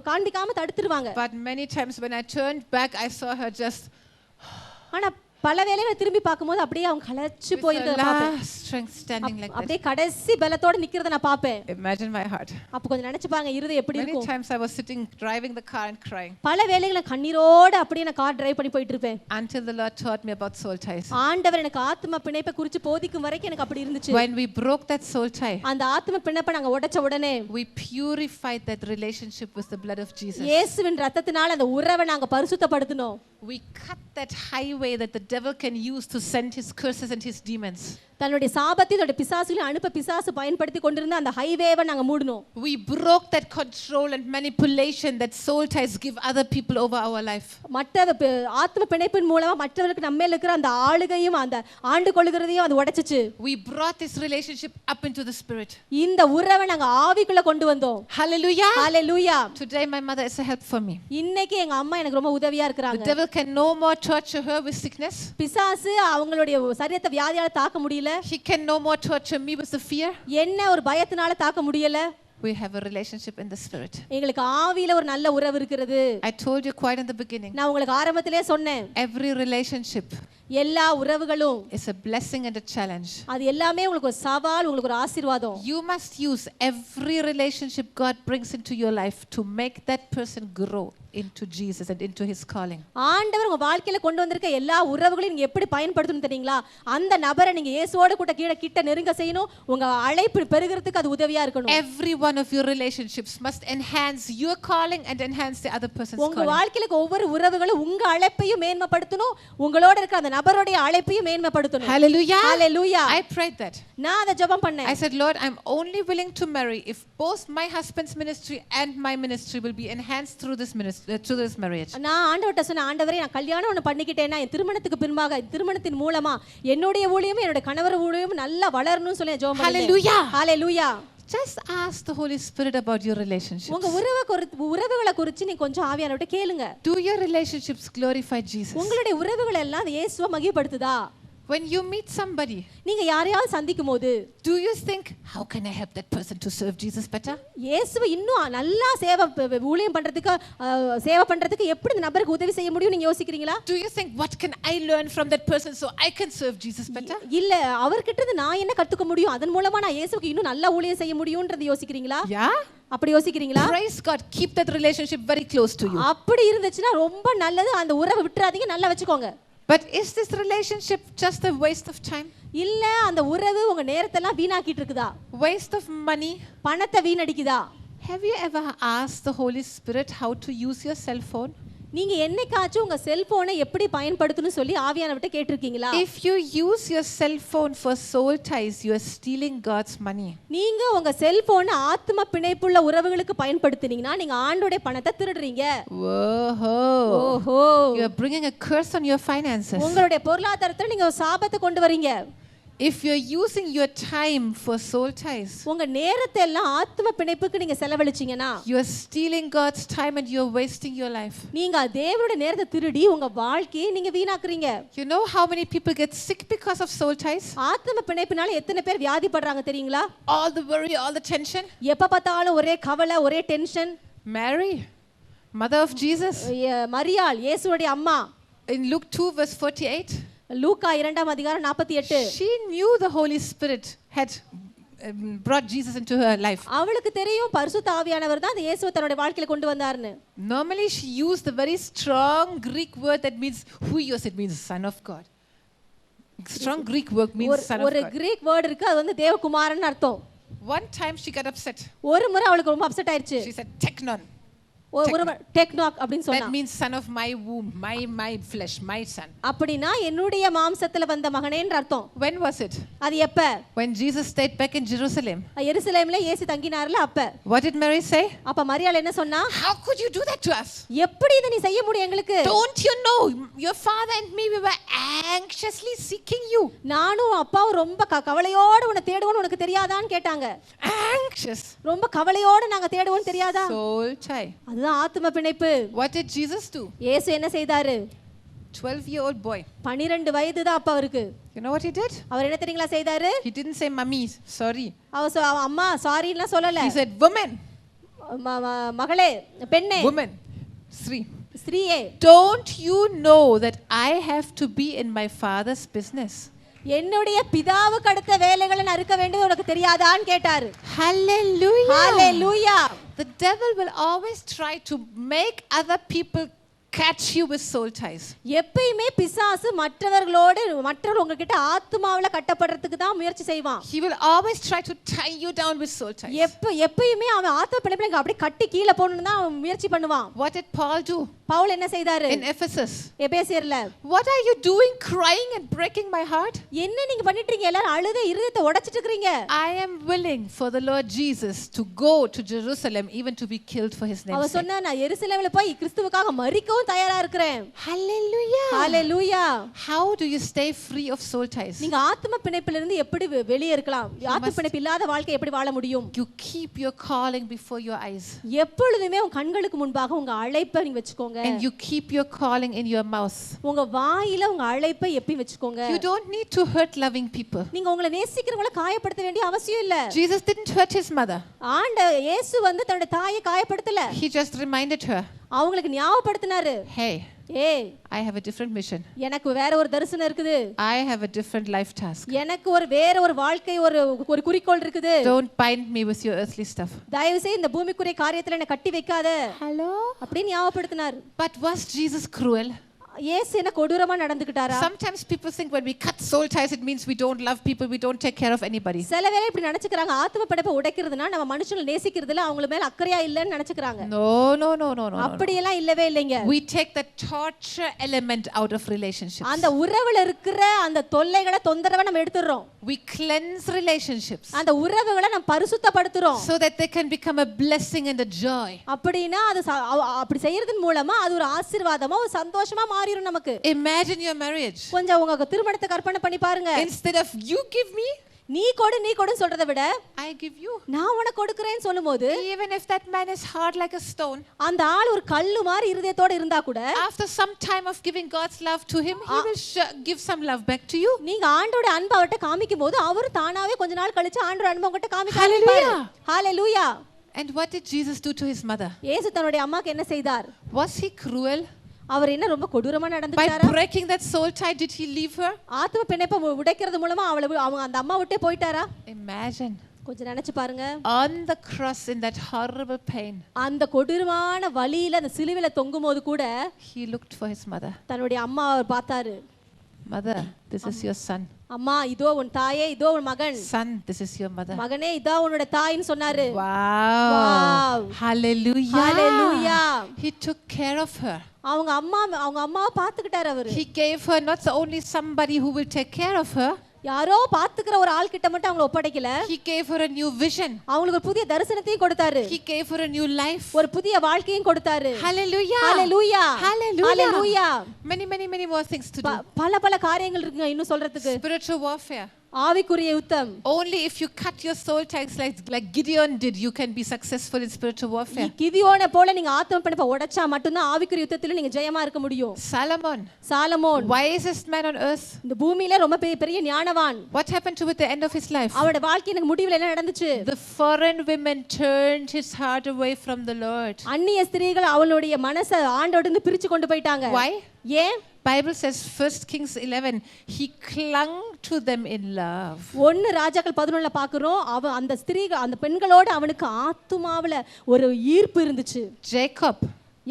காண்பிக்காம தடுத்துருவாங்க. But many times when I turned back, I saw her just ஆனா பல வேளைகளை திரும்பி பார்க்கும்போது அப்படியே அவங்க கலச்சு போயிருக்கிறத பாப்பேன். strength standing like that. அப்படியே கடைசி பலத்தோட நிக்கிறத நான் பாப்பேன். Imagine my heart. அப்ப கொஞ்சம் நினைச்சு பாருங்க இருதயம் எப்படி இருக்கும். Many times I was sitting driving the car and crying. பல வேளைகளை கண்ணீரோட அப்படியே நான் கார் டிரைவ் பண்ணி போயிட்டு இருப்பேன். Until the Lord taught me about soul ties. ஆண்டவர் எனக்கு ஆத்ம பிணைப்பை குறித்து போதிக்கும் வரைக்கும் எனக்கு அப்படி இருந்துச்சு. When we broke that soul tie, அந்த ஆத்ம பிணைப்பை நாங்க உடைச்ச உடனே we purified that relationship with the blood of Jesus. இயேசுவின் இரத்தத்தினால அந்த உறவை நாங்க பரிசுத்தப்படுத்தினோம். We cut that highway that the devil can use to send his curses and his demons. தன்னுடைய சாபத்தை பிசாசுகளை அனுப்ப பிசாசு பயன்படுத்தி கொண்டிருந்த அந்த ஹைவேவை நாங்க மூடணும். We broke that control and manipulation that soul ties give other people over our life. மற்ற ஆத்ம பிணைப்பின் மூலமா மற்றவர்களுக்கு நம்ம மேல இருக்கிற அந்த ஆளுகையும் அந்த ஆண்டு கொள்கிறதையும் அது உடைச்சிச்சு. We brought this relationship up into the spirit. இந்த உறவை நாங்க ஆவிக்குள்ள கொண்டு வந்தோம். Hallelujah. Hallelujah. Today my mother is a help for me. இன்னைக்கு எங்க அம்மா எனக்கு ரொம்ப உதவியா இருக்காங்க. The devil can no more torture her with sickness. பிசாசு அவங்களுடைய சரீரத்தை வியாதியால தாக்க முடியல. He can no more torture me with the fear. என்ன ஒரு பயத்தினால தாக்க முடியல. We have a relationship in the spirit. எங்களுக்கு ஆவியில ஒரு நல்ல உறவு இருக்குது. I told you quite in the beginning. நான் உங்களுக்கு ஆரம்பத்திலே சொன்னேன். Every relationship எல்லா உறவுகளும் is a blessing and a challenge. அது எல்லாமே உங்களுக்கு ஒரு சவால், உங்களுக்கு ஒரு ஆசீர்வாதம். You must use every relationship God brings into your life to make that person grow into Jesus and into his calling. ஆண்டவர் உங்க வாழ்க்கையில கொண்டு வந்திருக்க எல்லா உறவுகளையும் நீங்க எப்படி பயன்படுத்தணும் தெரியுங்களா? அந்த நபரை நீங்க இயேசுவோட கிட்ட நெருங்க செய்யணும். உங்க அழைப்பு பெருகிறதுக்கு அது உதவியா இருக்கணும். Every one of your relationships must enhance your calling and enhance the other person's calling. உங்க வாழ்க்கையில ஒவ்வொரு உறவுகளும் உங்க அழைப்பையும் மேன்மைப்படுத்தணும். உங்களோட இருக்கிற அந்த நபரோட அழைப்பையும் மேன்மைப்படுத்தணும். Hallelujah. Hallelujah. I prayed that. நான் அத ஜெபம் பண்ணேன். I said, Lord, I'm only willing to marry if both my husband's ministry and my ministry will be enhanced through this ministry, through this marriage. நான் ஆண்டவர்ட்ட சொன்ன, ஆண்டவரே நான் கல்யாணம் ஒன்னு பண்ணிக்கிட்டேனா என் திருமணத்துக்கு பின்பாக திருமணத்தின் மூலமா என்னுடைய ஊழியமும் என்னோட கணவர் ஊழியமும் நல்லா வளரணும்னு சொல்லி ஜெபம் பண்ணேன். Hallelujah. Hallelujah. Just ask the Holy Spirit about your relationships. உங்க உறவுகளை குறித்து நீ கொஞ்சம் ஆவியானவர்ட்ட கேளுங்க. Do your relationships glorify Jesus? உங்களுடைய உறவுகள் எல்லாம் இயேசுவை மகிமைப்படுத்துதா? When you meet somebody, நீங்க யாரையாவது சந்திக்கும்போது do you think, how can I help that person to serve Jesus better? இயேசுவை இன்னும் நல்லா ஊழியம் பண்றதுக்கு எப்படி இந்த நபருக்கு உதவி செய்ய முடியும் நீங்க யோசிக்கிறீங்களா? Do you think, what can I learn from that person so I can serve Jesus better? இல்ல அவர்கிட்ட இருந்து நான் என்ன கத்துக்க முடியும், அதன் மூலமா நான் இயேசுவுக்கு இன்னும் நல்லா ஊழியம் செய்ய முடியும்ன்றது யோசிக்கிறீங்களா? Yeah. அப்படி யோசிக்கிறீங்களா? Praise God. Keep that relationship very close to you. அப்படி இருந்துச்சுன்னா ரொம்ப நல்லது. அந்த உறவை விட்டுறாதீங்க, நல்லா வச்சுக்கோங்க. But is this relationship just a waste of time? இல்ல அந்த உறவு உங்க நேரத்தை எல்லாம் வீணாக்கிட்டு இருக்குதா? Waste of money? பணத்தை வீணடிக்குதா? Have you ever asked the Holy Spirit how to use your cell phone? நீங்க என்னைக்காச்சும் உங்க செல்போனை எப்படி பயன்படுத்தணும்னு சொல்லி ஆவியானவர்ட்ட கேட்டிருக்கீங்களா? If you use your cell phone for soul ties, you are stealing God's money. நீங்க உங்க செல்போனை ஆத்ம பிணைப்புள்ள உறவுகளுக்கு பயன்படுத்துனீங்கன்னா நீங்க ஆண்டவருடைய பணத்தை திருடுறீங்க. ஓஹோ. You are bringing a curse on your finances. உங்களுடைய பொருளாதாரத்துல நீங்க ஒரு சாபத்தை கொண்டு வரீங்க. If you're using your time for soul ties, உங்க நேரத்தை எல்லாம் ஆத்ம பிணைப்புக்கு நீங்க செலவழிச்சீங்கன்னா you are stealing God's time and you're wasting your life. நீங்க தேவனுடைய நேரத்தை திருடி உங்க வாழ்க்கையை நீங்க வீணாக்குறீங்க. You know how many people get sick because of soul ties? ஆத்ம பிணைப்பினால எத்தனை பேர் வியாதிப்படுறாங்க தெரியுங்களா? All the worry, all the tension. எப்ப பார்த்தாலும் ஒரே கவலை, ஒரே tension. Mary, mother of Jesus, மரியாள் இயேசுவுடைய அம்மா, in Luke 2 verse 48, லூக்கா 2ஆம் அதிகாரம் 48, she knew the Holy Spirit had brought Jesus into her life. அவளுக்கு தெரியும் பரிசுத்த ஆவியானவர் தான் இயேசுவை தன்னுடைய வாழ்க்கையில கொண்டு வந்தார்னு. Normally she used the very strong Greek word that means huios, it means son of God. Strong Greek word means son of God. ஒரு கிரீக் வேர்ட் இருக்கு, அது வந்து தேவகுமாரன் அர்த்தம். One time she got upset. ஒரு முறை அவளுக்கு ரொம்ப அப்செட் ஆயிருச்சு. She said teknon. ஒரு டெக்னாக் அப்படினு சொன்னா. That means son of my womb, my flesh, my son. அப்படினா என்னுடைய மாம்சத்துல வந்த மகனேன்ற அர்த்தம். When was it? அது எப்ப? When Jesus stayed back in Jerusalem. எருசலேம்ல இயேசு தங்கினார்ல அப்ப. What did Mary say? அப்ப மரியாள் என்ன சொன்னா? How could you do that to us? எப்படி இத நீ செய்ய முடியும் எங்களுக்கு? Don't you know your father and me, we were anxiously seeking you. நானும் அப்பாவும் ரொம்ப கவலையோட உன்னை தேடுவோம்னு உனக்கு தெரியாதான்னு கேட்டாங்க. Anxious. ரொம்ப கவலையோட நாங்க தேடுவோம்னு தெரியாதா? Soul tie. அதுதான் ஆத்ம பிணைப்பு. What did Jesus do? இயேசு என்ன செய்தாரு? 12-year-old boy. 12 வயது தான் அப்ப அவருக்கு. You know what he did? அவர் என்ன தெரியுங்களா செய்தாரு? He didn't say mommy sorry. அம்மா சாரின்னா சொல்லல. He said woman. மகளே, பெண்ணே, woman, Sri, ஸ்திரீயே, don't you know that I have to be in my father's business? என்னுடைய பிதாவுக்கு அடுத்த வேலைகளை நான் இருக்க வேண்டியது உனக்கு தெரியாதான்னு கேட்டாரு. Hallelujah. Hallelujah. The devil will always try to make other people catch you with soul ties. எப்பயுமே பிசாசு மற்றவர்கள் உங்ககிட்ட ஆத்துமாவுல கட்டப்படுறதுக்கு தான் முயற்சி செய்வான். He will always try to tie you down with soul ties. எப்பயுமே அவன் ஆத்தும பிணைப்புல அப்படியே கட்டி கீழ போடணும்னு தான் அவன் முயற்சி பண்ணுவான். What did Paul do? Pavul என்ன செய்தாரு? In Ephesus. எபேசியர்ல. What are you doing crying and breaking my heart? என்ன நீங்க பண்ணிட்டு இருக்கீங்க? எல்லாரும் அழுது இருதயத்தை உடைச்சிட்டு இருக்கீங்க. I am willing for the Lord Jesus to go to Jerusalem even to be killed for his name's அவ sake. சொன்னா நான் எருசலேமில போய் கிறிஸ்துவுக்காக மரிக்கவும் தயாரா இருக்கிறேன். Hallelujah. Hallelujah. How do you stay free of soul ties? நீங்க ஆத்தும பிணைப்பிலிருந்து இருந்து எப்படி வெளியே இருக்கலாம்? ஆத்தும பிணைப்பு இல்லாத வாழ்க்கை எப்படி வாழ முடியும்? You keep your calling before your eyes. எப்பொழுதுமே உங்க கண்களுக்கு முன்பாக உங்க அழைப்பை நீங்க வெச்சுக்கோங்க. And you keep your calling in your mouth. உங்க வாயில உங்க அழைப்பை எப்பவும் வெச்சுக்கோங்க. You don't need to hurt loving people. நீங்க உங்களை நேசிக்கிறவங்கள காயப்படுத்த வேண்டிய அவசியம் இல்ல. Jesus didn't hurt his mother. இயேசு தன்னோட தாயை காயப்படுத்தல. He just reminded her. அவங்களுக்கு ஞாபகப்படுத்தினாரு. Hey, I have a different mission. எனக்கு வேற ஒரு தரிசனம் இருக்குது. I have a different life task. எனக்கு வேற ஒரு வாழ்க்கை ஒரு குறிக்கோள் இருக்குது. Don't bind me with your earthly stuff. தயவு செய்து இந்த பூமிக்குரிய காரியத்துல என்ன கட்டி வைக்காத. Hello? அப்படி ஞாபகப்படுத்தினார். But was Jesus cruel? இயேசு என்ன கொடூரமா நடந்துக்கிட்டாரா? Sometimes people think when we cut soul ties it means we don't love people, we don't take care of anybody. சில வேளை இப்படி நினைச்சுக்கறாங்க ஆத்தும பிணைப்பை உடைக்கிறதுனா நம்ம மனுஷங்களை நேசிக்கிறதுல அவங்க மேல அக்கறையா இல்லன்னு நினைச்சுக்கறாங்க. No. அப்படி எல்லாம் இல்லவே இல்லைங்க. We take the torture element out of relationships. அந்த உறவுல இருக்கிற அந்த தொல்லைகளை தொந்தரவை நம்ம எடுத்துறோம். We cleanse relationships. அந்த உறவுகளை நம்ம பரிசுத்தப்படுத்துறோம். So that they can become a blessing and a joy. அப்படினா அது அப்படி செய்யறதன் மூலமா அது ஒரு ஆசீர்வாதமா ஒரு சந்தோஷமா மாறிரும் நமக்கு. Imagine your marriage. கொஞ்சம் உங்க திருமணத்தை கற்பனை பண்ணி பாருங்க. Instead of you give me, நீ கொடு சொல்றதை விட I give you. நான் உனக்கு கொடுக்கிறேன்னு சொல்லும்போது Even if that man is hard like a stone, அந்த ஆள் ஒரு கல்லு மாதிரி இருதயத்தோட இருந்தா கூட after some time of giving God's love to him, he will give some love back to you. நீங்க ஆண்டவருடைய அன்பை அவர்ட்ட காமிக்கும்போது அவர் தானாவே கொஞ்ச நாள் கழிச்சு ஆண்டவருடைய அன்பை உங்ககிட்ட காமிக்க Hallelujah. Hallelujah. And what did Jesus do to his mother? இயேசு தன்னுடைய அம்மாக்கு என்ன செய்தார்? Was he cruel? அவர் என்ன ரொம்ப கொடூரமா By நடந்துட்டாரா? breaking that soul tie, did he leave her? ஆத்தும பிணைப்பை உடைக்கிறது மூலமா அவங்க அந்த அம்மா விட்டே போயிட்டாரா? Imagine. கொஞ்சம் நினைச்சு பாருங்க. On the cross in that horrible pain, அந்த கொடூரமான வலியில அந்த சிலுவையில தொங்கும்போது கூட he looked for his mother. தன்னுடைய அம்மா அவர் பார்த்தாரு. Mother, this is your son. அம்மா இதோ உன் தாயே, இதோ உன் மகன். Son, this is your mother. மகனே இதோ உன்னோட தாயின்னு சொன்னாரு. Wow. Hallelujah. Hallelujah. He took care of her. அவங்க அம்மாவை பாத்துக்கிட்டாரு அவரு. He gave her not only somebody who will take care of her, யாரோ பாத்துக்கிற ஒரு ஆள் கிட்ட மட்டும் அவங்கள ஒப்படைக்கல. He gave her a new vision. அவங்களுக்கு ஒரு புதிய தரிசனத்தையும் கொடுத்தாரு. He gave her a new life. ஒரு புதிய வாழ்க்கையும் கொடுத்தாரு. Hallelujah. Hallelujah. Hallelujah. Hallelujah. Many more things to do. பல காரியங்கள் இருக்குங்க இன்னும் சொல்றதுக்கு. Spiritual warfare. ஆவிக்குரிய யுத்தம். Only if you cut your soul ties like Gideon did, you can be successful in spiritual warfare. கிதியோனை போல நீங்க ஆத்தும பிணைப்பை உடைச்சா மட்டும் தான் ஆவிக்குரிய யுத்தத்தில நீங்க ஜெயமா இருக்க முடியும். Solomon wisest man on earth. இந்த பூமியில ரொம்ப பெரிய ஞானவான். What happened to with the end of his life? அவருடைய வாழ்க்கையின் முடிவுல என்ன நடந்துச்சு? The foreign women turned his heart away from the Lord. அந்நிய ஸ்திரீகள் அவளுடைய மனசை ஆண்டவரிடம் இருந்து பிரிச்சு கொண்டு போயிட்டாங்க. Why? ஏன்? Bible says 1 Kings 11 he clung to them in love. 1 ராஜாக்கள் 11ல பாக்குறோம் அந்த ஸ்திரீகள் அந்த பெண்களோட அவனுக்கு ஆத்துமாவுல ஒரு ஈர்ப்பு இருந்துச்சு.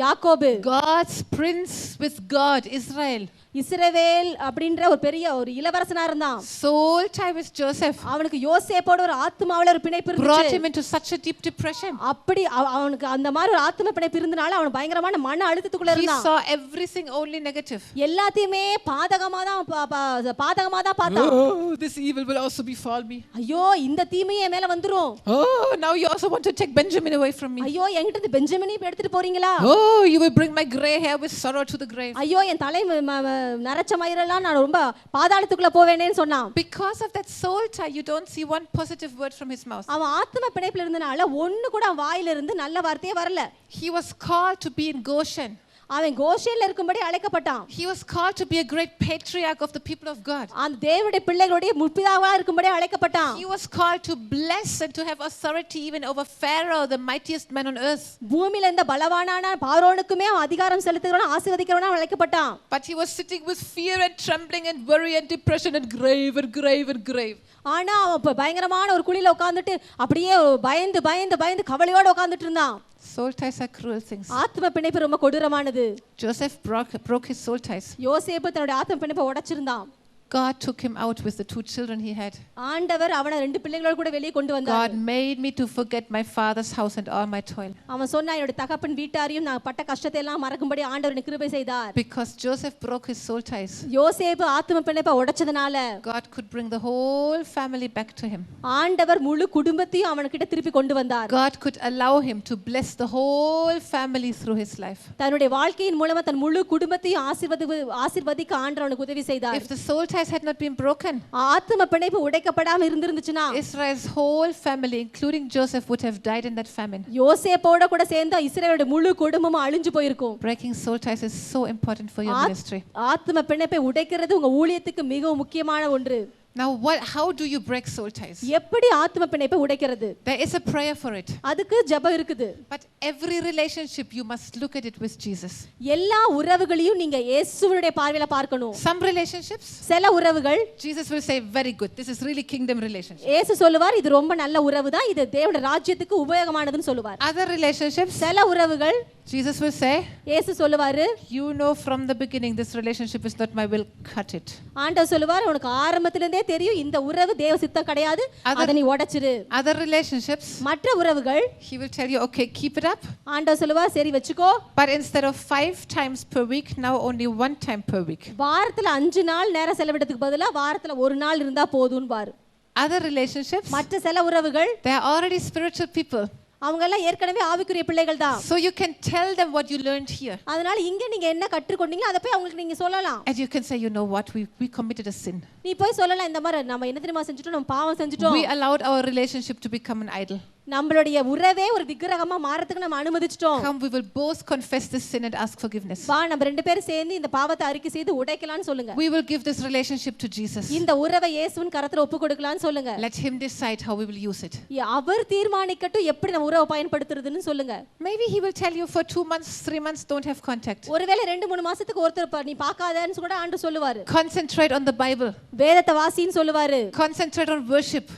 யாக்கோபு God's prince with God, Israel. இஸ்ரவேல் அப்படின்ற ஒரு பெரிய ஒரு இளவரசனா இருந்தான். Soul tie with Joseph. அவனுக்கு யோசேப்போட ஒரு ஆத்துமாவுல ஒரு பிணைப்பு இருந்துச்சு. Brought him into such a deep depression. அப்படி அவனுக்கு அந்த மாதிரி ஒரு ஆத்தும பிணைப்பு இருந்தனால அவன் பயங்கரமான மன அழுத்தத்துக்குள்ள இருந்தான். He saw everything only negative. எல்லாத்தையுமே பாதகமா தான் பார்த்தான். Oh, this evil will also befall me. ஐயோ இந்த தீமையே மேல வந்துரும். Oh, now you also want to take Benjamin away from me. ஐயோ என்கிட்ட இருந்து பெஞ்சமினை எடுத்துட்டு போறீங்களா? Oh, you will bring my gray hair with sorrow to the grave. ஐயோ என் தலை நரச்ச மயிரெல்லாம் நான் ரொம்ப பாதாளத்துக்குள்ள போவேனேன்னு சொன்னான். Because of that soul tie, you don't see one positive word from his mouth. அவன் ஆத்தும பிணைப்புல இருந்தனால ஒண்ணு கூட அவன் வாயில இருந்து நல்ல வார்த்தையே வரல. He was called to be in Goshen. அவன் கோஷேன்ல இருக்கும்படி அழைக்கப்பட்டான். He was called to be a great patriarch of the people of God. அந்த தேவனுடைய பிள்ளைகளுடைய முற்பிதாவா இருக்கும்படி அழைக்கப்பட்டான். He was called to bless and to have authority even over Pharaoh, the mightiest man on earth. பூமியில இந்த பலவானான பார்வோனுக்குமே அவன் அதிகாரம் செலுத்துகிறவன் ஆசீர்வதிக்கிறவனா அழைக்கப்பட்டான். But he was sitting with fear and trembling and worry and depression and grave and grave and grave. ஆனா அவன் பயங்கரமான ஒரு குழியில உட்கார்ந்துட்டு அப்படியே பயந்து பயந்து பயந்து கவலையோட உட்கார்ந்துட்டு இருந்தான். Soul ties are cruel things. ஆத்ம பிணைப்பு ரொம்ப கொடூரமானது. Joseph broke his soul ties. யோசேப்பு தன்னுடைய ஆத்ம பிணைப்பை உடைச்சிருந்தான். God took him out with the 2 children he had. ஆண்டவர் அவனை 2 பிள்ளைகளோட கூட வெளியே கொண்டு வந்தார். God made me to forget my father's house and all my toil. அவன் சொன்னா என்னோட தகப்பன் வீட்டாரையும் நான் பட்ட கஷ்டத்தை எல்லாம் மறக்கும்படி ஆண்டவர் எனக்கு கிருபை செய்தார். Because Joseph broke his soul ties. யோசேப்பு ஆத்ம பிணைப்பை உடைச்சதனால God could bring the whole family back to him. ஆண்டவர் முழு குடும்பத்தையும் அவன்கிட்ட திருப்பி கொண்டு வந்தார். God could allow him to bless the whole family through his life. தன்னுடைய வாழ்க்கையின் மூலமா தன் முழு குடும்பத்தையும் ஆசீர்வதிக்க ஆண்டவர் அவனுக்கு உதவி செய்தார். If the soul ties had not been broken, ஆத்ம பிணைப்பு உடைக்கப்படாம இருந்துச்சுனா Israel's whole family including Joseph would have died in that famine. யோசேப்போட கூட சேர்ந்து இஸ்ரவேலோட முழு குடும்பமும் அழிஞ்சு போயிருக்கும். Breaking soul ties is so important for your ministry. ஆத்ம பிணைப்பை உடைக்கிறது உங்க ஊழியத்துக்கு மிகவும் முக்கியமான ஒன்று. Now how do you break soul ties? எப்படி ஆத்ம பிணைப்பை உடைக்கிறது? There is a prayer for it. அதுக்கு ஜெபம் இருக்குது. But every relationship you must look at it with Jesus. எல்லா உறவுகளையும் நீங்க இயேசுவுடைய பார்வையில பார்க்கணும். Some relationships, சில உறவுகள் Jesus will say very good, this is really kingdom relationship. இயேசு சொல்லுவார் இது ரொம்ப நல்ல உறவு தான், இது தேவனுடைய ராஜ்யத்துக்கு உபயோகமானதுன்னு சொல்லுவார். Other relationships, சில உறவுகள் Jesus will say, இயேசு சொல்லுவாரு you know from the beginning this relationship is not my will, cut it. ஆண்டவர் சொல்லுவார் உனக்கு ஆரம்பத்துல இருந்தே தெரியும் இந்த உறவு தேவ சித்தம் கிடையாது, அத நீ உடைச்சிரு. Other relationships, மற்ற உறவுகள் he will tell you okay, keep it up. ஆண்டவர் சொல்லுவார் சரி வெச்சுக்கோ. But instead of 5 times per week, now only 1 time per week. வாரத்துல 5 நாள் நேரம் செலவிடுறதுக்கு பதிலா வாரத்துல 1 நாள் இருந்தா போதும்னு பாரு. Other relationships, மற்ற சில உறவுகள் they are already spiritual people. அவங்க எல்லாம் ஏற்கனவே ஆவிக்குரிய பிள்ளைகள் தான். So you can tell them what you learned here. அதனால இங்க நீங்க என்ன கற்றுக்கொண்டீங்களோ அத போய் அவங்களுக்கு நீங்க சொல்லலாம். And you can say, you know what, we committed a sin. நீ போய் சொல்லலாம் இந்த மாதிரி நம்ம என்ன தெரியுமா செஞ்சிட்டோம், நம்ம பாவம் செஞ்சிட்டோம். We allowed our relationship to become an idol. நம்மளுடைய உறவே ஒரு விக்கிரகமா மாறதுக்கு நம்ம அனுமதிச்சிட்டோம். Come, we will both confess this sin and ask forgiveness. வா நம்ம ரெண்டு பேரும் சேர்ந்து இந்த பாவத்தை அறிக்கை செய்து உடைக்கலாம்னு சொல்லுங்க. We will give this relationship to Jesus. இந்த உறவை இயேசுவின் கரத்துல ஒப்பு கொடுக்கலாம்னு சொல்லுங்க. Let him decide how we will use it. அவர் தீர்மானிக்கட்டும் எப்படி நம்ம உறவை பயன்படுத்துறதுன்னு சொல்லுங்க. Maybe he will tell you for 2 months, 3 months don't have contact. ஒருவேளை 2-3 மாசத்துக்கு ஒருத்தர் நீ பார்க்காதன்னு கூட ஆண்டு சொல்லுவாரு. Concentrate on the Bible. வேதத்தை வாசின்னு சொல்லுவாரு. Concentrate on worship.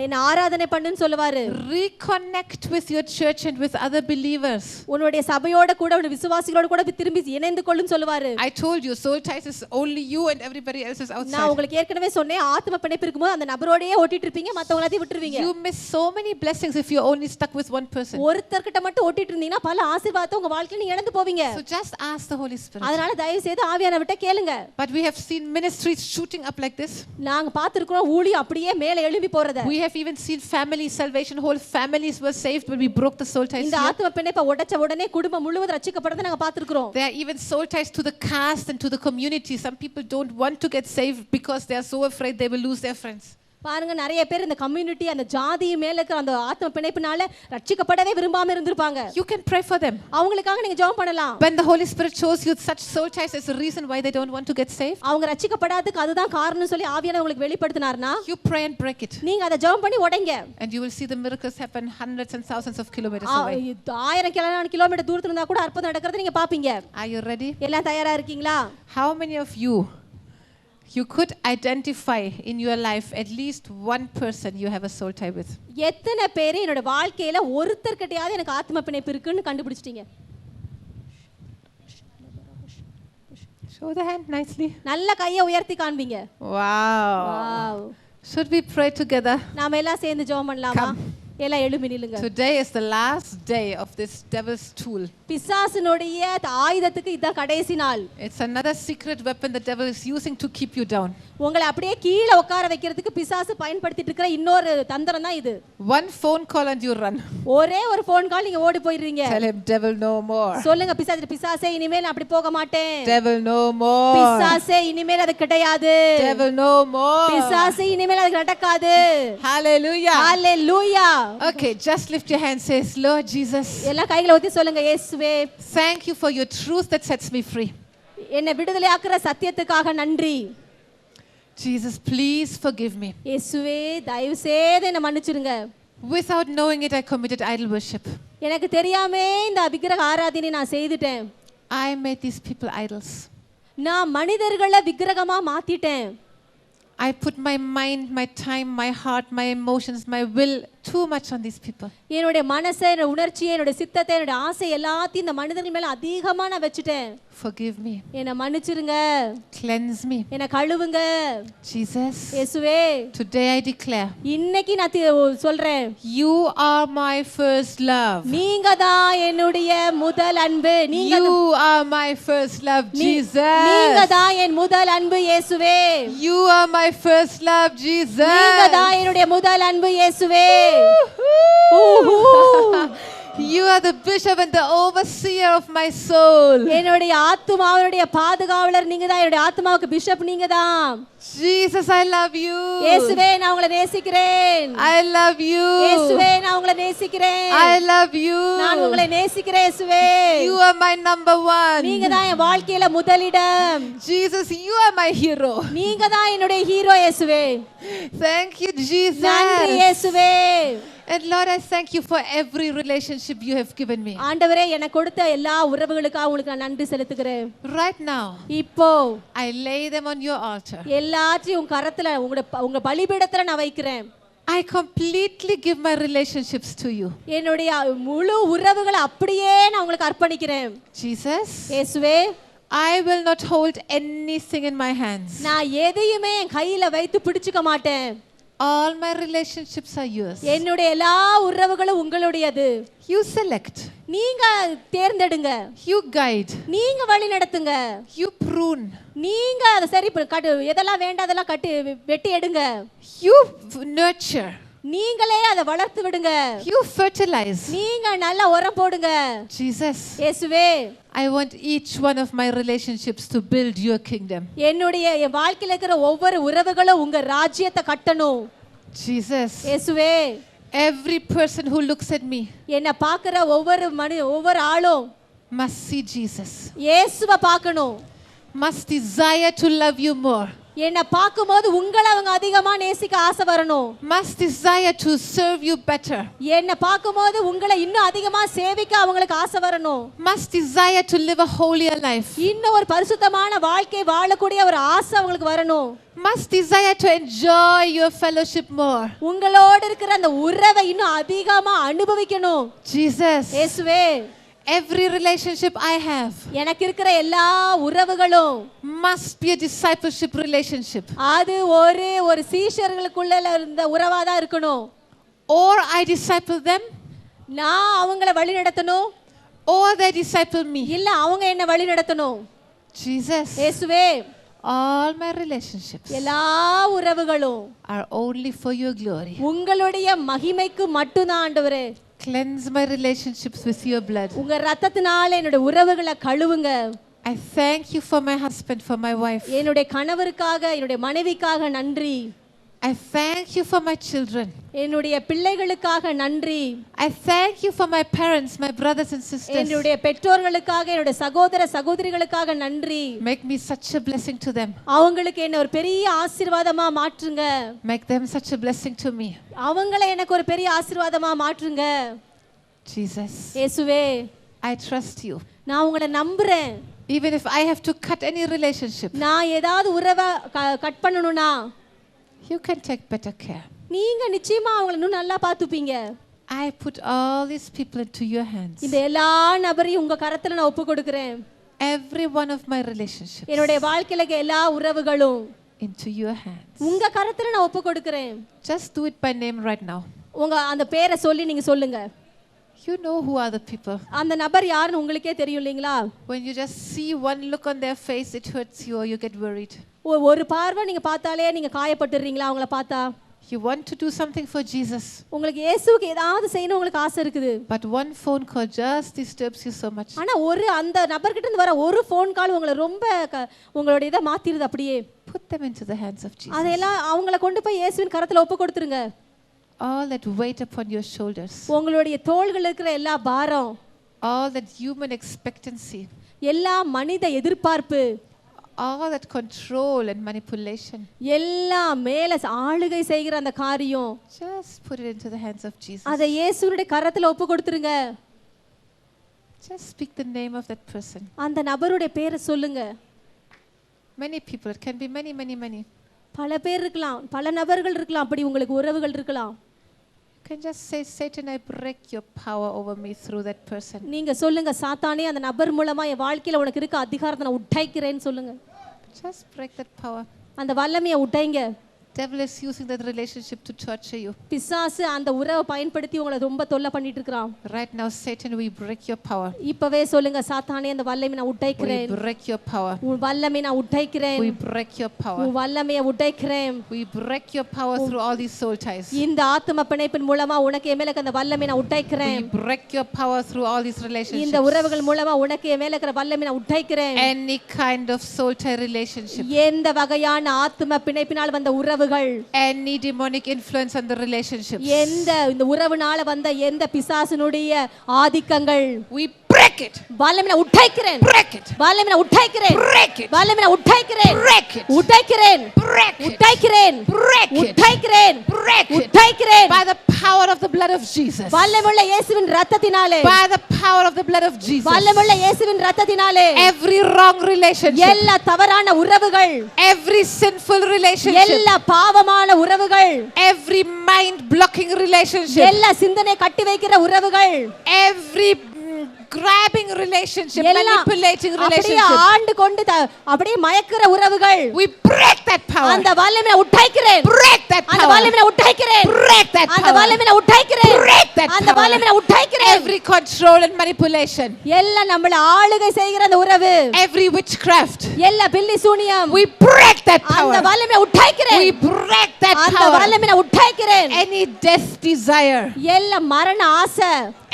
என்ன ஆராதனை பண்ணுன்னு சொல்லுவாரு. Reconnect with your church and with other believers. உன்னுடைய சபையோட கூட உன்னுடைய விசுவாசிகளோட கூட திரும்பி இணைந்து கொள்ளுன்னு சொல்லுவாரு. I told you soul ties is only you and everybody else is outside. நான் உங்களுக்கு ஏற்கனவே சொன்னேன் ஆத்ம பிணைப்பு இருக்கும்போது அந்த நபரோடயே ஓட்டிட்டு இருப்பீங்க, மத்தவங்க எல்லாத்தையும் விட்டுருவீங்க. You miss so many blessings if you only stuck with one person. ஒருத்தர்கிட்ட மட்டும் ஓட்டிட்டு இருந்தீங்கன்னா பல ஆசீர்வாதத்தை உங்க வாழ்க்கையில நீங்க இழந்து போவீங்க. So just ask the Holy Spirit. அதனால தயவு செய்து ஆவியானவர்ட்ட கேளுங்க. But we have seen ministries shooting up like this. நாங்க பாத்துக்கிறோம் ஊழியம் அப்படியே மேலே எழும்பி போறத. We have even seen family salvation, whole families were saved when we broke the soul ties. இந்த ஆத்ம பிணைப்பை உடைச்ச உடனே குடும்பம் முழுவதும் ரட்சிக்கப்படுறத நாங்க பாத்துக்கிறோம். There are even soul ties to the caste and to the community. Some people don't want to get saved because they are so afraid they will lose their friends. பாருங்க நிறைய பேர் இந்த கம்யூனிட்டி அந்த ஜாதி மேல இருக்கிற அந்த ஆத்ம பிணைப்புனால ரட்சிக்கப்படவே விரும்பாம இருந்திருப்பாங்க. You can pray for them. அவங்களுக்காக நீங்க ஜெபம் பண்ணலாம். When the Holy Spirit shows you such soul ties as a reason why they don't want to get saved, அவங்க ரட்சிக்கப்படாததுக்கு அதுதான் காரணம்னு சொல்லி ஆவியானவர் உங்களுக்கு வெளிப்படுத்தினார்னா you pray and break it. நீங்க அத ஜெபம் பண்ணி உடைங்க. And you will see the miracles happen hundreds and thousands of kilometers away. 1000 kilometre தூரத்துல இருந்தா கூட அற்புதம் நடக்கிறது நீங்க பாப்பீங்க. Are you ready? எல்லாம் தயாரா இருக்கீங்களா? How many of you could identify in your life at least one person you have a soul tie with? எத்தனை பேர் என்னோட வாழ்க்கையில ஒருத்தர்கிட்டயாவது எனக்கு ஆத்ம பிணைப்பு இருக்குன்னு கண்டுபிடிச்சிட்டீங்க? Show the hand nicely. நல்ல கையை உயர்த்தி காண்பீங்க. Wow. Wow. Should we pray together? நாம எல்லாம் சேர்ந்து ஜெபம் பண்ணலாமா? எல்லாம் எழும்பி நில்லுங்க. Today is the last day of this devil's tool. பிசாசுனுடைய ஆயுதத்துக்கு இதான் கடைசி நாள். It's another secret weapon the devil is using to keep you down. உங்களை அப்படியே கீழ உட்கார வைக்கிறதுக்கு பிசாசு பயன்படுத்திட்டு இருக்கிற இன்னொரு தந்திரம் தான் இது. One phone call and you run. ஒரே ஒரு ஃபோன் கால் நீங்க ஓடி போயிடுறீங்க. Tell him devil no more. சொல்லுங்க பிசாசே இனிமேல் நான் அப்படி போக மாட்டேன். Devil no more. பிசாசே இனிமேல் அது கிடையாது. Devil no more. பிசாசே இனிமேல் அது நடக்காது. Hallelujah. Hallelujah. Okay, just lift your hand, says, Lord Jesus, எல்லா கைகளை ஊத்தி சொல்லுங்க, இயேசுவே thank you for your truth that sets me free. என்னை விடுதலையாக்குற சத்தியத்துக்காக நன்றி. Jesus, please forgive me. இயேசுவே தயவு செய்து என்னை மன்னிச்சிருங்க. Without knowing it, I committed idol worship. எனக்கு தெரியாமே இந்த விக்கிரக ஆராதனை நான் செய்துட்டேன். I made these people idols. நான் மனிதர்களை விக்கிரகமா மாத்திட்டேன். I put my mind, my time, my heart, my emotions, my will too much on these people. என்னோட மனசை, என்னோட உணர்ச்சியை, என்னோட சித்தத்தை, என்னோட ஆசை எல்லாத்தையும் இந்த மனிதர்கள் மேல அதிகமா நான் வச்சுட்டேன். Forgive me. என்னை மன்னிச்சிருங்க. Cleanse me. என்னை கழுவுங்க. Jesus, இயேசுவே today I declare, இன்னைக்கு நான் சொல்றேன், you are my first love. நீங்க தான் என்னுடைய முதல் அன்பு. You are my first love, Jesus. நீங்க தான் என் முதல் அன்பு இயேசுவே. You are my first love, Jesus. நீங்க தான் என்னுடைய முதல் அன்பு இயேசுவே. You are the bishop and the overseer of my soul. என்னுடைய ஆத்துமாவுடைய பாதுகாவலர் நீங்க தான். என்னுடைய ஆத்துமாவுக்கு பிஷப் நீங்க தான். Jesus, I love you. இயேசுவே நான் உங்களை நேசிக்கிறேன். I love you. இயேசுவே நான் உங்களை நேசிக்கிறேன். I love you. நான் உங்களை நேசிக்கிறேன் இயேசுவே. You are my number one. நீங்க தான் என் வாழ்க்கையில முதலிடம். Jesus, you are my hero. நீங்க தான் என்னுடைய ஹீரோ இயேசுவே. Thank you, Jesus. நன்றி இயேசுவே. And Lord, I thank you for every relationship you have given me. ஆண்டவரே எனக்கு கொடுத்த எல்லா உறவுகளுக்காக உங்களுக்கு நான் நன்றி செலுத்துகிறேன். Right now, இப்போ I lay them on your altar. எல்லாத்தையும் உங்க கரத்துல உங்க பலிபீடத்துல நான் வைக்கிறேன். I completely give my relationships to you. என்னுடைய முழு உறவுகளை அப்படியே நான் உங்களுக்கு அர்ப்பணிக்கிறேன். Jesus, இயேசுவே I will not hold anything in my hands. நான் எதையுமே என் கையில வைத்து பிடிச்சுக்க மாட்டேன். All my relationships are yours. என்னுடைய எல்லா உறவுகளும் உங்களுடையது. You select. நீங்க தேர்ந்தெடுங்க. You guide. நீங்க வழி நடத்துங்க. You prune. நீங்க அதை சரி எதெல்லாம் வேண்டாதெல்லாம் வெட்டி எடுங்க. You nurture. நீங்களே அதை வளர்த்து விடுங்க. You fertilize. நீங்க நல்லா உரம் போடுங்க. Jesus, இயேசுவே I want each one of my relationships to build your kingdom. என்னுடைய என் வாழ்க்கையில இருக்கிற ஒவ்வொரு உறவுகளும் உங்க ராஜ்யத்தை கட்டணும். Jesus, இயேசுவே every person who looks at me என்ன பார்க்கிற ஒவ்வொரு ஆளும் must see Jesus. இயேசுவை பார்க்கணும். Must desire to love you more. என்ன பார்க்கும்போது உங்களை அவங்க அதிகமா நேசிக்க ஆசை வரணும். Must desire to serve you better. என்ன பார்க்கும்போது உங்களை இன்னும் அதிகமா சேவிக்க அவங்களுக்கு ஆசை வரணும். Must desire to live a holier life. இன்னும் ஒரு பரிசுத்தமான வாழ்க்கை வாழக்கூடிய ஒரு ஆசை அவங்களுக்கு வரணும். Must desire to enjoy your fellowship more. உங்களோட இருக்கிற அந்த உறவை இன்னும் அதிகமா அனுபவிக்கணும். Jesus, இயேசுவே every relationship I have எனக்கு இருக்கிற எல்லா உறவுகளும் must be a discipleship relationship. அது ஒரு சீஷர்களுக்குள்ள இருந்த உறவா தான் இருக்கணும். Or I disciple them, நான் அவங்கள வழி நடத்தணும், or they disciple me. இல்ல அவங்க என்ன வழி நடத்தணும். Jesus, இயேசுவே all my relationships எல்லா உறவுகளும் are only for your glory. உங்களுடைய மகிமைக்கு மட்டும்தான் ஆண்டவரே. Cleanse my relationships with your blood. உங்க ரத்தத்தினால என்னோட உறவுகளை கழுவுங்க. I thank you for my husband, for my wife. என்னுடைய கணவருக்காக, என்னுடைய மனைவிக்காக நன்றி. I thank you for my children. என்னுடைய பிள்ளைகளுக்காக நன்றி. I thank you for my parents, my brothers and sisters. என்னுடைய பெற்றோர்களுக்காக, என்னுடைய சகோதர சகோதரிகளுக்காக நன்றி. Make me such a blessing to them. அவங்களுக்கு என்ன ஒரு பெரிய ஆசீர்வாதமா மாற்றுங்க. Make them such a blessing to me. அவங்கள எனக்கு ஒரு பெரிய ஆசீர்வாதமா மாற்றுங்க. Jesus, இயேசுவே I trust you. நான் உங்களை நம்புறேன். Even if I have to cut any relationship, நான் ஏதாவது உறவை கட் பண்ணணும்னா you can take better care. நீங்க நிச்சயமா அவங்களை இன்னும் நல்லா பார்த்துப்பீங்க. I put all these people into your hands. இந்த எல்லா நபரையும் உங்க கரத்துல நான் ஒப்பு கொடுக்கிறேன். Every one of my relationships என்னுடைய வாழ்க்கையில எல்லா உறவுகளும் into your hands. உங்க கரத்துல நான் ஒப்பு கொடுக்கிறேன். Just do it by name right now. உங்க அந்த பேரை சொல்லி நீங்க சொல்லுங்க. You know who are the people. அந்த நபர் யாருன்னு உங்களுக்கே தெரியும் இல்லீங்களா? When you just see one look on their face, it hurts you or you get worried. ஒரு பார்வை நீங்க பார்த்தாலே நீங்க காயப்பட்டுறீங்களா அவங்கள பார்த்தா? You want to do something for Jesus, உங்களுக்கு இயேசுவுக்கு ஏதாவது செய்யணும் உங்களுக்கு ஆசை இருக்குது. but one phone call just disturbs you so much. ஆனா அந்த நபர்கிட்ட இருந்து வர ஒரு ஃபோன் கால் உங்களை ரொம்ப உங்களோட இதை மாத்திருது அப்படியே. Put them into the hands of Jesus. அதெல்லாம் அவங்கள கொண்டு போய் இயேசுவின் கரத்துல ஒப்பு கொடுத்துருங்க. all that weight upon your shoulders, உங்களுடைய தோள்கள் இருக்கிற எல்லா பாரம், all that human expectancy, எல்லா மனித எதிர்பார்ப்பு, all that control and manipulation, எல்லா மேல ஆளுகை செய்கிற அந்த காரியம், just put it into the hands of Jesus. அதை இயேசுவுடைய கரத்துல ஒப்பு கொடுத்துருங்க. Just speak the name of that person. அந்த நபருடைய பேரை சொல்லுங்க. Many people, it can be many. பல பேர் இருக்கலாம், பல நபர்கள் இருக்கலாம், அப்படி உங்களுக்கு உறவுகள் இருக்கலாம். You can just say, Satan, I break your power over me through that person. நீங்க சொல்லுங்க, சாத்தானே அந்த நபர் மூலமா என் வாழ்க்கையில உனக்கு இருக்க அதிகாரத்தை நான் உடைக்கிறேன்னு சொல்லுங்க. Just break that power. அந்த வல்லமையை உடைங்க. Devil is using that relationship to torture you. பிசாசு அந்த உறவை பயன்படுத்தி உங்களை ரொம்ப தொல்லை பண்ணிட்டு இருக்கான். Right now, Satan, we break your power. இப்பவே சொல்லுங்க, சாத்தானே அந்த வல்லமையை நான் உடைக்கிறேன். We break your power. உன் வல்லமையை நான் உடைக்கிறேன். We break your power. உன் வல்லமையை உடைக்கிறேன். We break your power through all these soul ties. இந்த ஆத்தும பிணைப்பின் மூலமா உனக்கு என் மேல இருக்க அந்த வல்லமையை நான் உடைக்கிறேன். We break your power through all these relationships. இந்த உறவுகள் மூலமா உனக்கு என் மேல இருக்கிற வல்லமையை நான் உடைக்கிறேன். Any kind of soul tie relationship. எந்த வகையான ஆத்தும பிணைப்பினால் வந்த உறவுகள், Any demonic influence on the relationships. எந்த இந்த உறவுனால வந்த எந்த பிசாசினுடைய ஆதிக்கங்கள், We break it. வல்லமையை நான் உடைக்கிறேன். Break it. வல்லமையை நான் உடைக்கிறேன். Break it. வல்லமையை நான் உடைக்கிறேன். Break it. உடைக்கிறேன். Break it. உடைக்கிறேன். Break it. உடைக்கிறேன். Break it. உடைக்கிறேன். By the power of the blood of Jesus. வல்லமையுள்ள இயேசுவின் இரத்தத்தினாலே, By the power of the blood of Jesus. வல்லமையுள்ள இயேசுவின் இரத்தத்தினாலே Every wrong relationship. எல்லா தவறான உறவுகள், Every sinful relationship. எல்லா பாவமான உறவுகள், Every mind blocking relationship. எல்லா சிந்தனை கட்டி வைக்கிற உறவுகள், Every grabbing relationship, எல்லாம் manipulating அப்படியே relationship. ஆண்டு கொண்டு அப்படியே மயக்கிற உறவுகள், We break that power. அந்த வல்லமையை உடைக்கிறேன். Break that அந்த power. வல்லமையை உடைக்கிறேன். Break that அந்த power. வல்லமையை உடைக்கிறேன். Break that அந்த power. வல்லமையை உடைக்கிறேன். Every control and manipulation. எல்லாம் நம்மள ஆளுகை செய்கிற அந்த உறவு, Every witchcraft. எல்லா பில்லி சூனியம், We break that அந்த power. வல்லமையை உடைக்கிறேன். We break that அந்த power. வல்லமையை உடைக்கிறேன். Any death desire. எல்லா மரண ஆசை,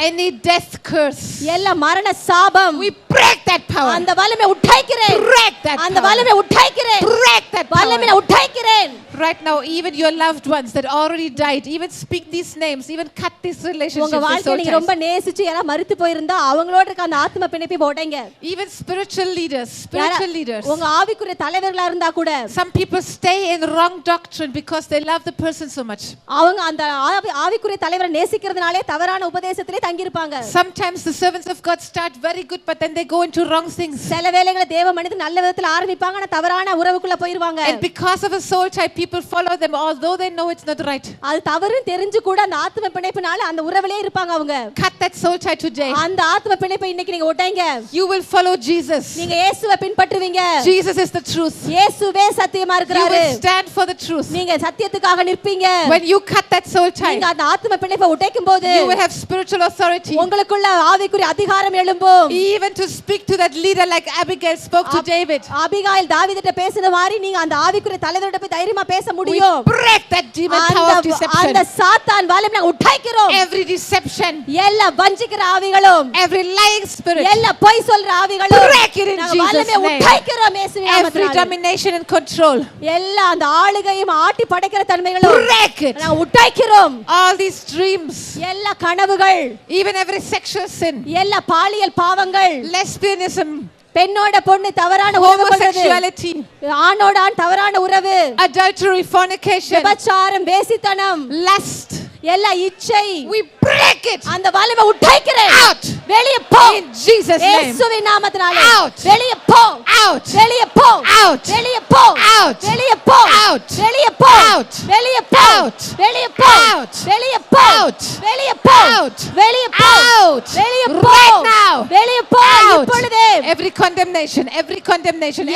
Any death curse. எல்லா மரண சாபம், We break that power. அந்த வல்லமையை உடைக்கிறேன். Break that அந்த power. வல்லமையை உடைக்கிறேன். Break that வல்லமையை power. உடைக்கிறேன். Right now, even your loved ones that already died, even speak these names, even cut these relationships. உங்க with வாழ்க்கையை soul நீங்க ties. ரொம்ப நேசிச்சு யாரா மரித்து போயிருந்தா அவங்களோட இருக்க அந்த ஆத்ம பிணைப்பை உடைங்க. Even spiritual leaders, spiritual leaders. உங்க ஆவிக்குரிய தலைவர்களா இருந்தா கூட Some people stay in wrong doctrine because they love the person so much. அவங்க அந்த ஆவிக்குரிய தலைவரை நேசிக்கிறதுனாலே தவறான உபதேசத்திலே தங்கி இருப்பாங்க. Sometimes the servants of God start very good, but then they go into wrong things. சில வேளைகளை தேவ மனிதன் நல்ல விதத்துல ஆரம்பிப்பாங்க, ஆனா தவறான உறவுக்குள்ள போயிருவாங்க. And because of a soul tie, people follow them although they know it's not right. அது தவறுன்னு தெரிஞ்சு கூட அந்த ஆத்ம பிணைப்பினால அந்த உறவிலே இருப்பாங்க அவங்க. Cut that soul tie today. அந்த ஆத்ம பிணைப்பை இன்னைக்கு நீங்க உடைங்க. You will follow Jesus. நீங்க இயேசுவை பின்பற்றுவீங்க. Jesus is the truth. இயேசுவே சத்தியமா You இருக்கிறாரு. will stand for the truth. நீங்க சத்தியத்துக்காக நிற்பீங்க. When you cut that soul tie, நீங்க அந்த ஆத்ம பிணைப்பை உடைக்கும்போது you will have spiritual authority. உங்களுக்குள்ள ஆவிக்குரிய அதிகாரம் எழும்பும். Even to speak to that leader like Abigail spoke to David. ஆபிகாயில் தாவீதிட்ட பேசின மாதிரி நீங்க அந்த ஆவிக்குரிய தலைவரோட போய் தைரியமா பேச We முடியும். break that demon power of deception. அந்த சாத்தான் வல்லமையை நாங்க உடைக்கிறோம். Every deception, எல்லா வஞ்சிக்கிற ஆவிகளும், every lying spirit, எல்லா பொய் சொல்ற ஆவிகளும் break it in நாங்க Jesus' வல்லமையை name. உடைக்கிறோம் இயேசுவின் Every நாமத்தினாலே. domination and control, எல்லா அந்த ஆளுகையும் ஆட்டி படைக்கிற தன்மைகளும் break it. நாங்க உடைக்கிறோம். All these dreams, எல்லா கனவுகள், even every sexual sin, எல்லா பாலியல் பாவங்கள், lesbianism, பெண்ணோட பொண்ணு தவறான உறவு கொள்வது, homosexuality, ஆணோட ஆண் தவறான உறவு, adultery, fornication, விபச்சாரம், வேசித்தனம், lust, எல்லா இச்சை, we break it அந்த வல்லமை உடைக்கிறேன். out வெளியே போ in Jesus' name. இயேசுவின் நாமத்தினாலே Out. வெளியே போ, Out. வெளியே போ, Out. வெளியே போ, Out. வெளியே போ, Out. வெளியே போ, Out. வெளியே போ, Out. வெளியே போ, Out. வெளியே போ, Out. வெளியே போ, Out. வெளியே போ, Out. வெளியே போ, Right now. வெளியே போ Out. இப்பொழுதே. Every condemnation, every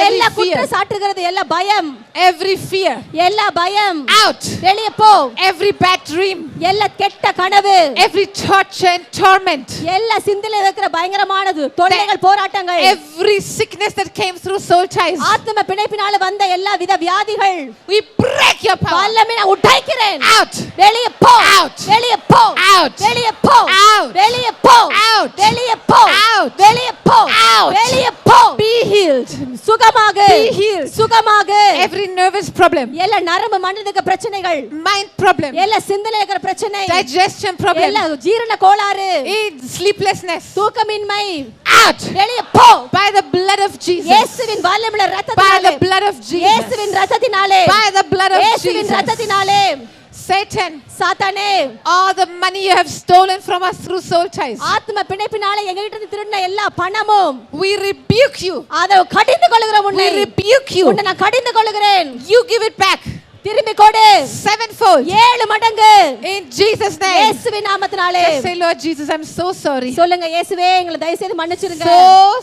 எல்லா fear, குற்ற சாட்டுகிறது, எல்லா பயம், every fear, எல்லா பயம் out. வெளியே போ. Every bad dream, எல்லா கெட்ட கனவு, every torture and torment, எல்லா சிந்தையில இருக்கிற பயங்கரமானது தொல்லைகள், போராட்டங்கள், every sickness that came through soul ties, ஆத்ம பிணைப்பினால வந்த எல்லா வித வியாதிகள், we break your power. வல்லமை நான் உடைக்கிறேன். Out. வெளியே போ, Out. வெளியே போ, Out. வெளியே போ, Out. வெளியே போ, Out. வெளியே போ, Out. வெளியே போ, Out. வெளியே போ, Be healed. சுகமாகு Be healed. சுகமாகு Every nervous problem, எல்லா நரம்பு மண்டலத்துக்கு பிரச்சனைகள் mind problem, எல்லா சிந்தனையில இருக்கிற பிரச்சனை digestion problem, எல்லா ஜீரண கோளாறு sleeplessness. தூக்கமின்மை Out வெளியே போ by the blood of Jesus. இயேசுவின் வல்லமையுள்ள By இரத்தத்தினாலே the blood of Jesus. இயேசுவின் இரத்தத்தினாலே By the blood of இயேசுவின் Jesus. இரத்தத்தினாலே Satan, சாத்தானே all the money you have stolen from us through soul ties, ஆத்ம பிணைப்பினாலே எங்ககிட்ட இருந்து திருடின எல்லா பணமும் we rebuke you. அதை கடிந்து கொள்கிறேன் We உன்னை rebuke you. உன்னை நான் கடிந்து கொள்கிறேன் You give it back திரும்பி கொடு sevenfold 7 மடங்கு in Jesus' name. இயேசுவின் நாமத்தினாலே Just say, Lord Jesus, I'm so sorry. சொல்லுங்க இயேசுவே எங்களை தயவு செய்து மன்னிச்சிருங்க So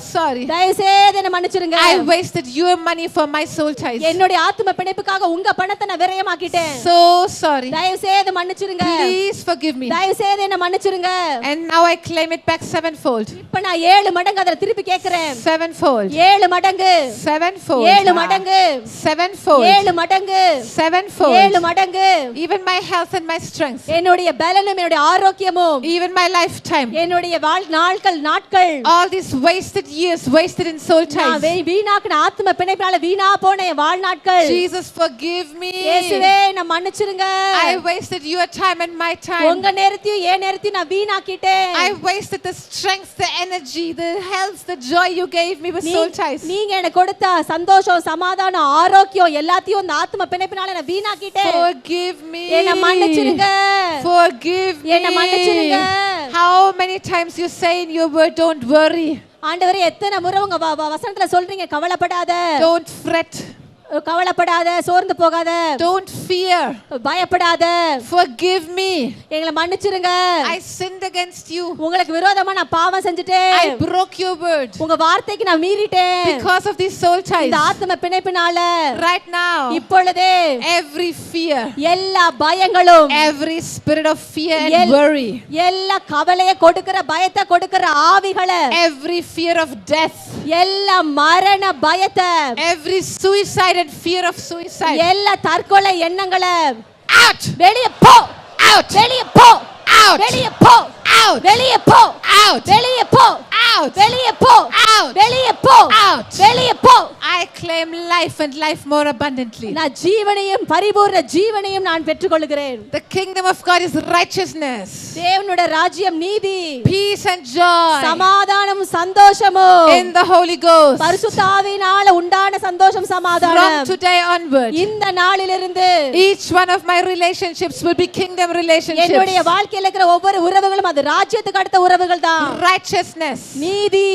sorry. தயவு செய்து என்ன மன்னிச்சிருங்க I wasted your money for my soul ties. என்னுடைய ஆத்ம பிணைப்புக்காக உங்க பணத்தை நான் விரயமாக்கிட்டேன் So sorry. தயவு செய்து மன்னிச்சிருங்க Please forgive me. தயவு செய்து என்ன மன்னிச்சிருங்க And now I claim it back sevenfold. இப்ப நான் 7 மடங்கு அதை திருப்பி கேக்குறேன் Sevenfold. 7 மடங்கு Sevenfold. 7 மடங்கு Sevenfold. 7 மடங்கு Sevenfold. 7 மடங்கு Even my health and my strength. என்னுடைய பலனும் என்னுடைய ஆரோக்கியமும் Even my lifetime. என்னுடைய நாட்கள் All these wasted years wasted in soul நான் ties. வீணாக்குன ஆத்ம பிணைப்பினால வீணா போன என் வாழ்நாட்கள் Jesus, forgive me. இயேசுவே நான் மன்னிச்சிருங்க I wasted your time and my time. உங்க நேரத்தையும் என் நேரத்தையும் நான் வீணாக்கிட்டேன் I wasted the strength, the energy, the health, the joy you gave me with soul ties. நீங்க எனக்கு கொடுத்த சந்தோஷம் சமாதானம் ஆரோக்கியம் எல்லாத்தையும் இந்த ஆத்ம பிணைப்பினால நான் வீணாக்கிட்டேன் Forgive me. என்ன மன்னிச்சிருங்க Forgive me. என்ன மன்னிச்சிருங்க How many times you say in your word, don't worry, ஆண்டவரே எத்தனை முறை உங்க வசனத்துல சொல்றீங்க கவலைப்படாத don't fret, கவலைப்படாத சோர்ந்து போகாத don't fear, பயப்படாத forgive me. எங்களை மன்னிச்சிருங்க I sinned against you. உங்களுக்கு விரோதமா நான் பாவம் செஞ்சுட்டேன் I broke your word உங்க வார்த்தைக்கு நான் மீறிட்டேன் because of these soul ties. இந்த ஆத்ம பிணைப்பினால Right now, இப்பொழுதே every fear, எல்லா பயங்களும் every spirit of fear and L- worry, எல்லா கவலையை கொடுக்கிற பயத்தை கொடுக்கிற ஆவிகளை every fear of death, எல்லா மரண பயத்தை every suicide and fear of suicide, எல்லா தற்கொலை எண்ணங்களை out, வெளியே போ out, வெளியே போ out, வெளியே போ out, வெளியே போ out, வெளியே போ out, வெளியே போ out, வெளியே போ out. வெளியே போ I claim life and life more abundantly. நான் ஜீவனையும் பரிபூர்ண ஜீவனையும் நான் பெற்றுக்கொள்கிறேன் The kingdom of God is righteousness, தேவனுடைய ராஜ்யம் நீதி peace and joy சமாதானம் சந்தோஷமும் in the Holy Ghost. பரிசுத்த ஆவியினால உண்டான சந்தோஷம் From சமாதானம் today onward, இந்த நாளிலிருந்து each one of my relationships will be kingdom relationships. என்னுடைய வாழ்க்கையில இருக்கிற ஒவ்வொரு உறவுகளும் அது ராஜ்யத்துக்கு அடுத்த உறவுகள் தான் Righteousness. நீதி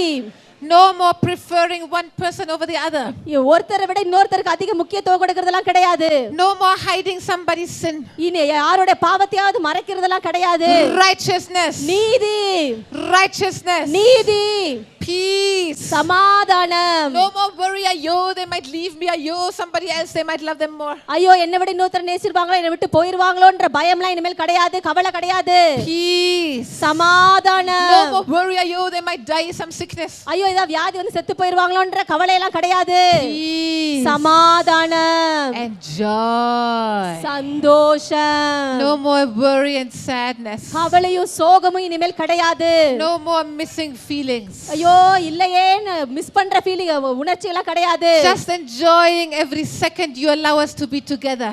No more preferring one person over the other. ஒருத்தரை விட இன்னொருத்தருக்கு அதிக முக்கியத்துவம் கொடுக்கறதெல்லாம் கிடையாது No more hiding somebody's sin. இனி யாரோட பாவத்தையாவது மறைக்கிறதெல்லாம் கிடையாது Righteousness. நீதி Righteousness. நீதி Peace. சமாதானம் No more worry. Ayo, they might leave me. Ayo, somebody else, they might love them more. ஐயோ என்னை விட இன்னொருத்தர் நேசிருவாங்களோ என்னை விட்டு போயிருவாங்களோன்ற பயம்லாம் இனிமேல் கிடையாது கவலை கிடையாது Peace. No சமாதானம் more worry. Ayo, they might die of some sickness. ஐயோ ஏதாவது வியாதி வந்து செத்து போயிருவாங்களோன்ற கவலை எல்லாம் கிடையாது Peace. சமாதானம் And joy. சந்தோஷம் No more worry and sadness. கவலையும் சோகமும் இனிமேல் கிடையாது No more missing feelings. ஐயோ இல்லையேன்னு மிஸ் பண்ற ஃபீலிங் உணர்ச்சி எல்லாம் கிடையாது Just enjoying every second you allow us to be together.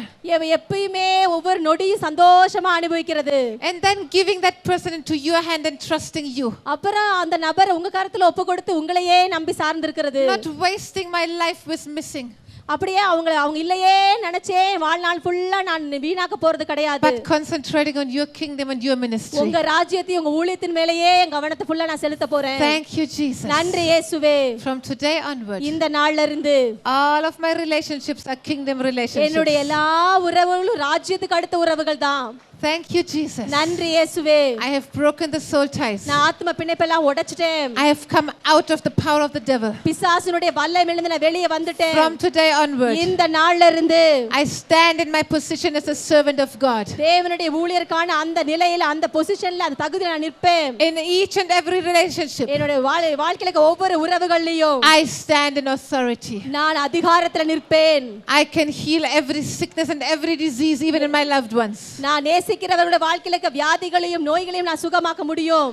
எப்பயுமே ஒவ்வொரு நொடியும் சந்தோஷமா அனுபவிக்கிறது And then giving that person into your hand and trusting you. அப்புறம் அந்த நபர் உங்க கருத்துல ஒப்பு கொடுத்து உங்களையே நம்பி சார்ந்திருக்கிறது Not wasting my life with missing. அப்படியே அவங்க இல்லையே நினைச்சே வாழ்நாள் ஃபுல்லா நான் வீணாக்க போறது கிடையாது But concentrating on your kingdom and your ministry. உங்க ராஜ்யத்தையும் உங்க ஊழியத்தின் மேலேயே என் கவனத்தை ஃபுல்லா நான் செலுத்த போறேன் Thank you, Jesus. நன்றி இயேசுவே From today onward, இந்த நாள்ல இருந்து all of my relationships are kingdom relationships. என்னுடைய எல்லா உறவுகளும் ராஜ்யத்துக்கு அடுத்த உறவுகள் தான் Thank you, Jesus. நன்றி இயேசுவே I have broken the soul ties. நான் ஆத்ம பிணைப்பெல்லாம் உடைச்சிட்டேன் I have come out of the power of the devil. பிசாசுனுடைய வல்லமையிலிருந்து நான் வெளியே வந்துட்டேன் From today onward, இந்த நாள்ல இருந்து I stand in my position as a servant of God. தேவனுடைய ஊழியருக்கான அந்த நிலையில அந்த பொசிஷன்ல அந்த தகுதியில நான் நிற்பேன் In each and every relationship, என்னுடைய வாழ்க்கையில இருக்க ஒவ்வொரு உறவுகள்லயும் I stand in authority. நான் அதிகாரத்துல நிற்பேன் I can heal every sickness and every disease, even in my loved ones. நான் நேசிக்கிற நேசிக்கிறவருடைய வாழ்க்கையில இருக்க வியாதிகளையும் நோய்களையும் நான் சுகமாக்க முடியும்.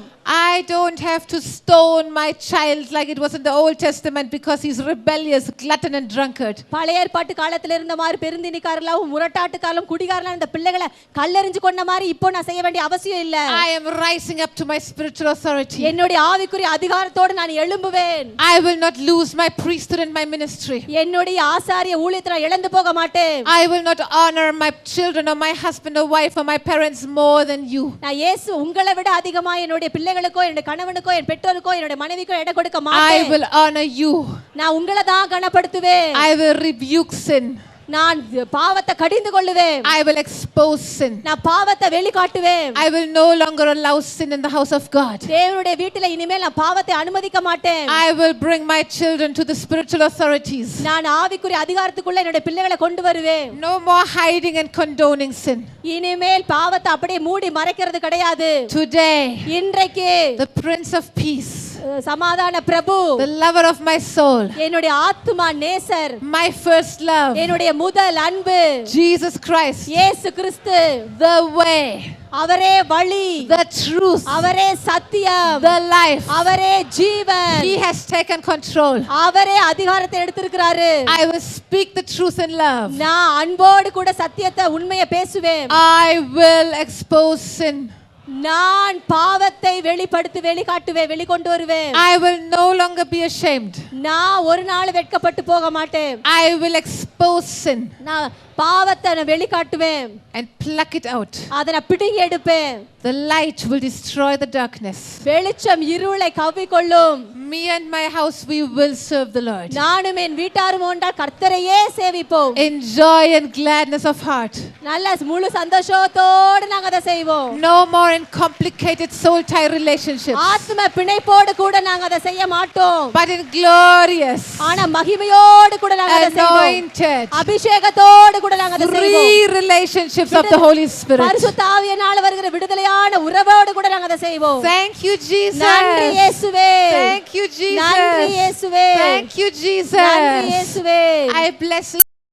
I don't have to stone my child like it was in the Old Testament because he's rebellious, glutton and drunkard. பழைய ஏற்பாட்டு காலத்துல இருந்த மாதிரி பெருந்தினிக்காரலாம் முரட்டாட்டுக்காரலும் குடிகாரலாம் இந்த பிள்ளைகளை கல்லெறிஞ்சு கொண்ட மாதிரி இப்போ நான் செய்ய வேண்டிய அவசியம் இல்ல. I am rising up to my spiritual authority. என்னுடைய ஆவிக்குரிய அதிகாரத்தோடு நான் எழும்புவேன். I will not lose my priesthood and my ministry. என்னுடைய ஆசாரிய ஊழியத்தை நான் இழந்து போக மாட்டேன். I will not honor my children or my husband or wife or my parents more than you. நான் இயேசு உங்களை விட அதிகமா என்னுடைய பிள்ளைகளுக்கோ என்னுடைய கணவனுக்கோ என் பெற்றோருக்கோ என்னுடைய மனைவிக்கோ இடம் கொடுக்க I மாட்டேன். will honor you. நான் உங்களை தான் கனப்படுத்துவேன். I will rebuke sin. நான் பாவத்தை கடிந்து கொள்ளுவேன். I will expose sin. நான் பாவத்தை வெளிக்காட்டுவேன். I will no longer allow sin in the house of God. தேவனுடைய வீட்டில இனிமேல் நான் பாவத்தை அனுமதிக்க மாட்டேன். I will bring my children to the spiritual authorities. நான் ஆவிக்குரிய அதிகாரத்துக்குள்ள என்னுடைய பிள்ளைகளை கொண்டு வருவேன். No more hiding and condoning sin. இனிமேல் பாவத்தை அப்படியே மூடி மறைக்கிறது கிடையாது. Today, இன்றைக்கு the Prince of Peace, சமாதான பிரபு, the lover of my soul, என்னுடைய ஆத்துமா நேசர், my first love, என்னுடைய முதல் அன்பு, Jesus Christ, இயேசு கிறிஸ்து, the way, அவரே வழி, the truth, அவரே சத்தியம், the life. அவரே ஜீவன். He has taken control. அவரே அதிகாரத்தை எடுத்திருக்கிறாரு. I will speak the truth in love. நான் அன்போடு கூட சத்தியத்தை உண்மையை பேசுவேன். I will expose sin. நான் பாவத்தை வெளிக்காட்டுவேன், வெளிக்கொண்டு வருவேன். I will no longer be ashamed. நான் ஒரு நாள் வெட்கப்பட்டு போக மாட்டேன். I will expose sin நான் பாவத்தை நான் வெளிக்காட்டுவேன். and pluck it out. அதை நான் பிடுங்கி எடுப்பேன். The light will destroy the darkness. வெளிச்சம் இருளை கவ்விக்கொள்ளும். Me and my house, we will serve the Lord. நானும் என் வீட்டாரும் ஒன்றால் கர்த்தரையே சேவிப்போம். In joy and gladness of heart. நல்ல முழு சந்தோஷத்தோடு நாங்க அதை செய்வோம். No more in complicated soul tie relationships. ஆத்ம பிணைப்போடு கூட நாங்க அதை செய்ய மாட்டோம். But in glorious, ஆனா மகிமையோடு கூட நாங்க அதை செய்வோம். anointed, அபிஷேகத்தோடு கூட நாங்க அதை செய்வோம். free relationships of the Holy Spirit. பரிசுத்த ஆவியினால வருகிற விடுதலையான உறவோடு கூட நாங்க அதை செய்வோம். Thank you, Jesus. நன்றி இயேசுவே. Thank you, Jesus. நன்றி இயேசுவே. Thank you, Jesus. நன்றி இயேசுவே. I bless